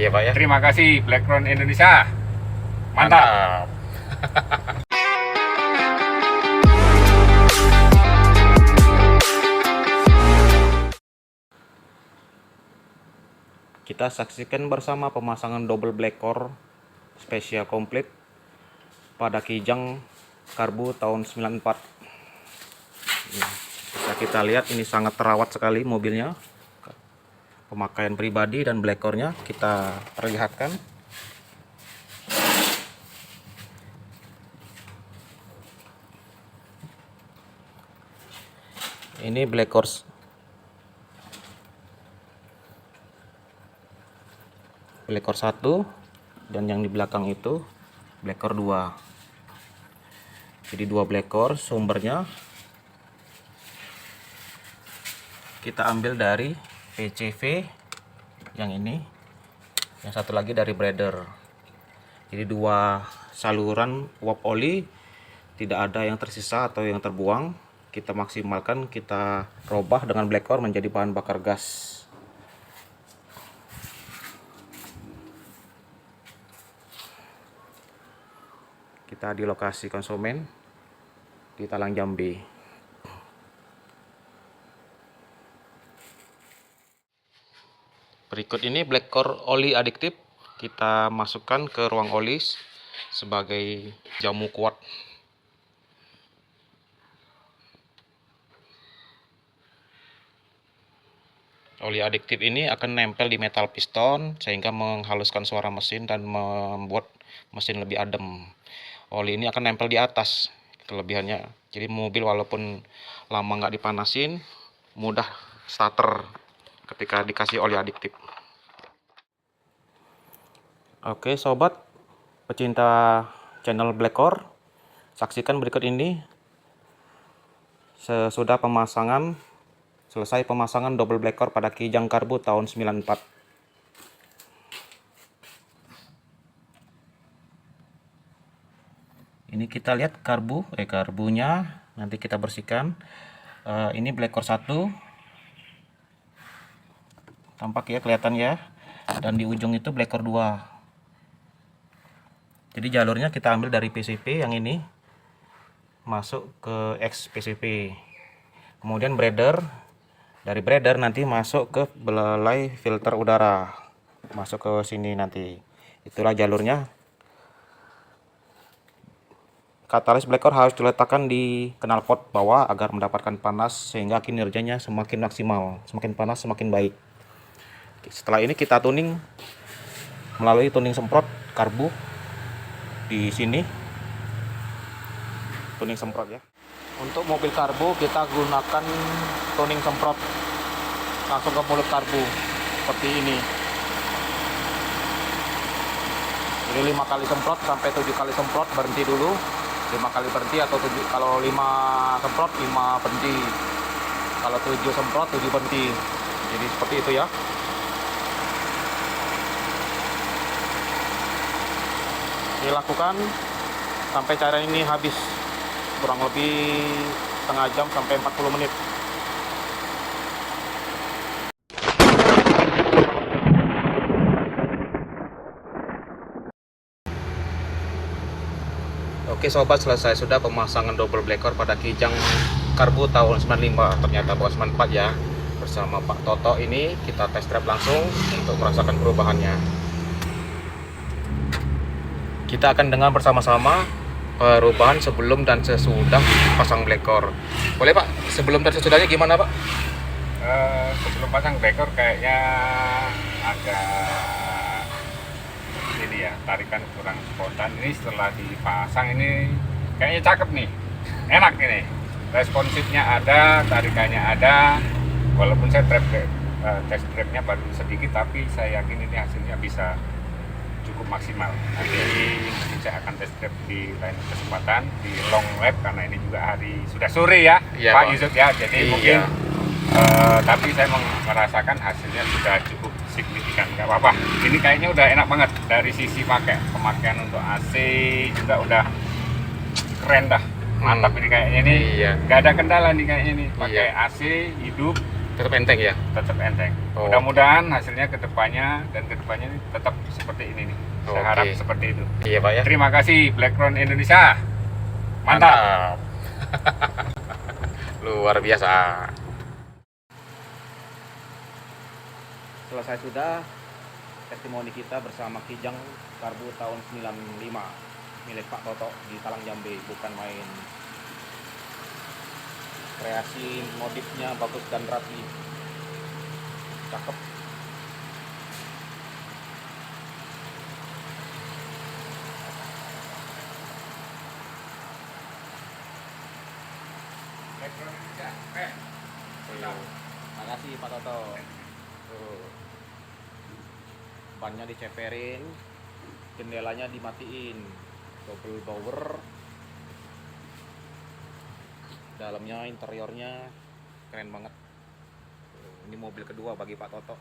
ya Pak ya. Terima kasih Blackron Indonesia. Mantap. Kita saksikan bersama pemasangan double black core spesial komplit pada Kijang Karbu tahun 94. Bisa kita lihat ini sangat terawat sekali mobilnya. Pemakaian pribadi dan black core-nya kita perlihatkan. Ini black core black core 1 dan yang di belakang itu black core 2. Jadi dua black core, sumbernya kita ambil dari PCV yang ini, yang satu lagi dari breeder. Jadi dua saluran uap oli, tidak ada yang tersisa atau yang terbuang. Kita maksimalkan, kita robah dengan black core menjadi bahan bakar gas. Kita di lokasi konsumen di Talang Jambi. Berikut ini black core oli adiktif kita masukkan ke ruang oli sebagai jamu kuat. Oli adiktif ini akan nempel di metal piston sehingga menghaluskan suara mesin dan membuat mesin lebih adem. Oli ini akan nempel di atas, kelebihannya. Jadi mobil walaupun lama nggak dipanasin, mudah starter ketika dikasih oli adiktif. Oke sobat pecinta channel Black Core, saksikan berikut ini sesudah selesai pemasangan double black core pada Kijang Karbu tahun 94. Ini kita lihat karbunya nanti kita bersihkan. Ini black core 1 tampak ya, kelihatan ya, dan di ujung itu black core 2. Jadi jalurnya kita ambil dari PCP yang ini masuk ke X PCP, kemudian breeder, dari breeder nanti masuk ke belalai filter udara, masuk ke sini nanti. Itulah jalurnya. Katalis black core harus diletakkan di knalpot bawah agar mendapatkan panas sehingga kinerjanya semakin maksimal, semakin panas semakin baik. Setelah ini kita tuning melalui tuning semprot karbu di sini, tuning semprot ya. Untuk mobil karbu kita gunakan tuning semprot langsung ke mulut karbu seperti ini. Jadi 5 kali semprot sampai 7 kali semprot, berhenti dulu. 5 kali berhenti atau 7, kalau 5 semprot 5 berhenti, kalau 7 semprot 7 berhenti. Jadi seperti itu ya. Dilakukan sampai cairan ini habis, kurang lebih setengah jam sampai 40 menit. Oke sobat, selesai sudah pemasangan double black core pada Kijang Karbu tahun 95. Ternyata bukan 94 ya. Bersama Pak Toto ini kita test drive langsung untuk merasakan perubahannya. Kita akan dengar bersama-sama perubahan sebelum dan sesudah pasang black core. Boleh Pak, sebelum dan sesudahnya gimana Pak? Sebelum pasang black core kayaknya agak ini ya, tarikan kurang spontan. Ini setelah dipasang ini kayaknya cakep nih, enak ini, responsifnya ada, tarikannya ada. Walaupun saya test drive-nya baru sedikit, tapi saya yakin ini hasilnya bisa cukup maksimal. Nanti saya akan test drive di lain kesempatan di long lap, karena ini juga hari sudah sore ya, Pak Yusuf ya. Jadi mungkin tapi saya merasakan hasilnya sudah cukup signifikan. Nggak apa-apa, ini kayaknya udah enak banget. Dari sisi pemakaian untuk AC juga udah keren dah, mantap. Ini kayaknya ini nggak ada kendala nih kayaknya nih, pakai AC hidup, Tetap enteng ya. tetap enteng. Oh. Mudah-mudahan hasilnya kedepannya ini tetap seperti ini nih. Saya Oke. harap seperti itu. Iya Pak ya. Terima kasih Blackron Indonesia. Mantap. Luar biasa. Selesai sudah testimoni kita bersama Kijang Karbu tahun 95 milik Pak Toto di Talang Jambe. Bukan main. Kreasi modifnya bagus dan rapi. Cakep. Blackron Indonesia. Makasih Pak Toto. Bannya diceperin, jendelanya dimatiin, double door, dalamnya interiornya keren banget. Ini mobil kedua bagi Pak Toto.